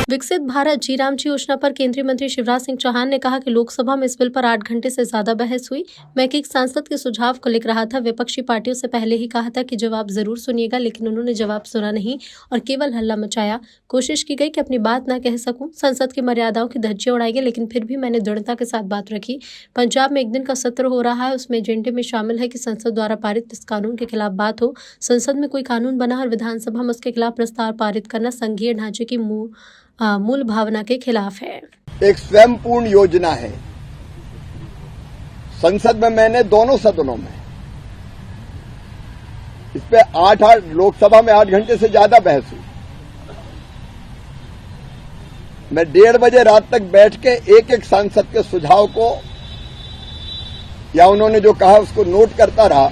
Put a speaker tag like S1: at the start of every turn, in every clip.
S1: विकसित भारत जी राम जी योजना पर केंद्रीय मंत्री शिवराज सिंह चौहान ने कहा कि लोकसभा में इस बिल पर 8 घंटे से ज्यादा बहस हुई। मैं एक सांसद के सुझाव को लिख रहा था। विपक्षी पार्टियों से पहले ही कहा था कि जवाब जरूर सुनिएगा, लेकिन उन्होंने जवाब सुना नहीं और केवल हल्ला मचाया। कोशिश की गई कि अपनी बात न कह सकूं, संसद की मर्यादाओं की धज्जियां उड़ाई गई, लेकिन फिर भी मैंने दृढ़ता के साथ बात रखी। पंजाब में एक दिन का सत्र हो रहा है, उसमें एजेंडे में शामिल है कि संसद द्वारा पारित इस कानून के खिलाफ बात हो। संसद में कोई कानून बना और विधानसभा में उसके खिलाफ प्रस्ताव पारित करना संघीय ढांचे की मूल भावना के खिलाफ है।
S2: एक स्वयंपूर्ण योजना है। संसद में मैंने दोनों सदनों में इस पे लोकसभा में 8 घंटे से ज्यादा बहस हुई। मैं 1:30 बजे रात तक बैठ के एक एक सांसद के सुझाव को या उन्होंने जो कहा उसको नोट करता रहा,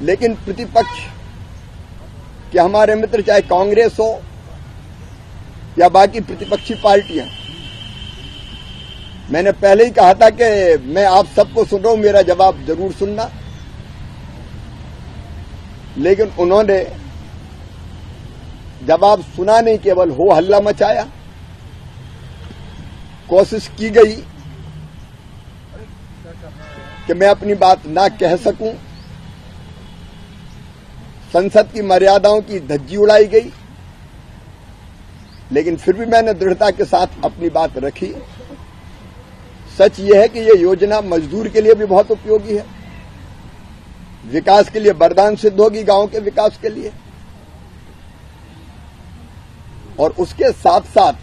S2: लेकिन प्रतिपक्ष कि हमारे मित्र चाहे कांग्रेस हो या बाकी प्रतिपक्षी पार्टियां, मैंने पहले ही कहा था कि मैं आप सबको सुन रहा हूं, मेरा जवाब जरूर सुनना। लेकिन उन्होंने जवाब सुना नहीं, केवल हो हल्ला मचाया। कोशिश की गई कि मैं अपनी बात ना कह सकूं, संसद की मर्यादाओं की धज्जी उड़ाई गई, लेकिन फिर भी मैंने दृढ़ता के साथ अपनी बात रखी। सच यह है कि यह योजना मजदूर के लिए भी बहुत उपयोगी है, विकास के लिए वरदान सिद्ध होगी, गांव के विकास के लिए। और उसके साथ साथ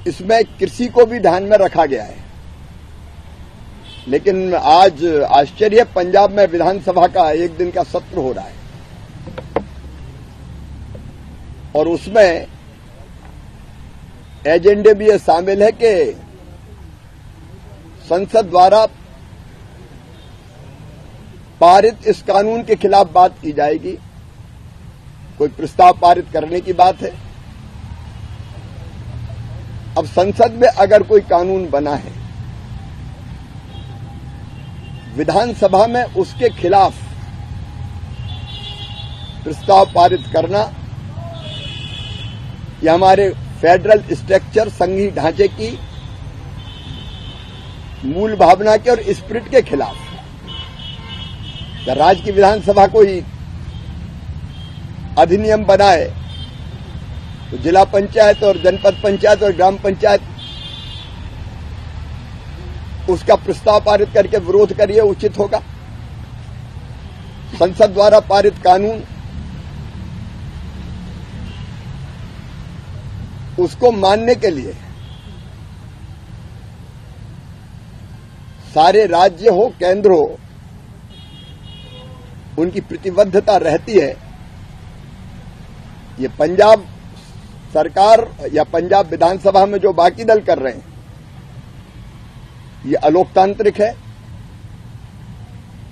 S2: इसमें कृषि को भी ध्यान में रखा गया है। लेकिन आज आश्चर्य, पंजाब में विधानसभा का एक दिन का सत्र हो रहा है और उसमें एजेंडे भी ये शामिल है कि संसद द्वारा पारित इस कानून के खिलाफ बात की जाएगी। कोई प्रस्ताव पारित करने की बात है। अब संसद में अगर कोई कानून बना है, विधानसभा में उसके खिलाफ प्रस्ताव पारित करना यह हमारे फेडरल स्ट्रक्चर, संघीय ढांचे की मूल भावना के और स्पिरिट के खिलाफ है। राज्य की विधानसभा कोई अधिनियम बनाए तो जिला पंचायत और जनपद पंचायत और ग्राम पंचायत उसका प्रस्ताव पारित करके विरोध करिए, उचित होगा। संसद द्वारा पारित कानून उसको मानने के लिए सारे राज्य हो, केंद्र हो, उनकी प्रतिबद्धता रहती है। ये पंजाब सरकार या पंजाब विधानसभा में जो बाकी दल कर रहे हैं, ये अलोकतांत्रिक है,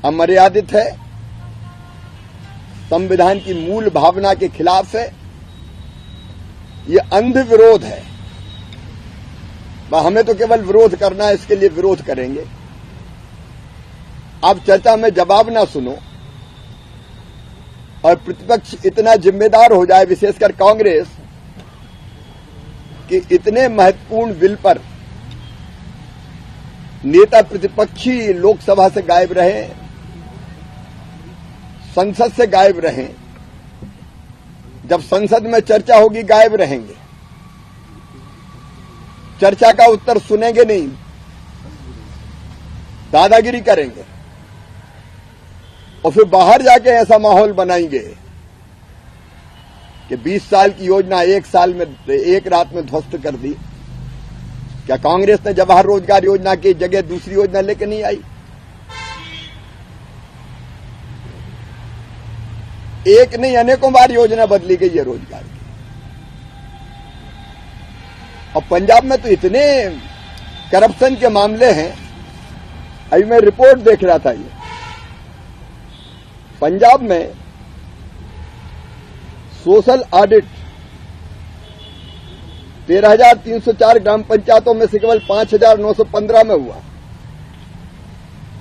S2: अमर्यादित है, संविधान की मूल भावना के खिलाफ है, ये अंध विरोध है। हमें तो केवल विरोध करना है, इसके लिए विरोध करेंगे। आप चर्चा में जवाब ना सुनो और प्रतिपक्ष इतना जिम्मेदार हो जाए, विशेषकर कांग्रेस, कि इतने महत्वपूर्ण बिल पर नेता प्रतिपक्षी लोकसभा से गायब रहे, संसद से गायब रहे। जब संसद में चर्चा होगी गायब रहेंगे, चर्चा का उत्तर सुनेंगे नहीं, दादागिरी करेंगे और फिर बाहर जाके ऐसा माहौल बनाएंगे कि 20 साल की योजना एक रात में ध्वस्त कर दी। क्या कांग्रेस ने जवाहर रोजगार योजना की जगह दूसरी योजना लेके नहीं आई? एक नहीं, अनेकों बार योजना बदली गई है रोजगार की। और पंजाब में तो इतने करप्शन के मामले हैं। अभी मैं रिपोर्ट देख रहा था, ये पंजाब में सोशल ऑडिट 13,304 ग्राम पंचायतों में से केवल 5,915 में हुआ।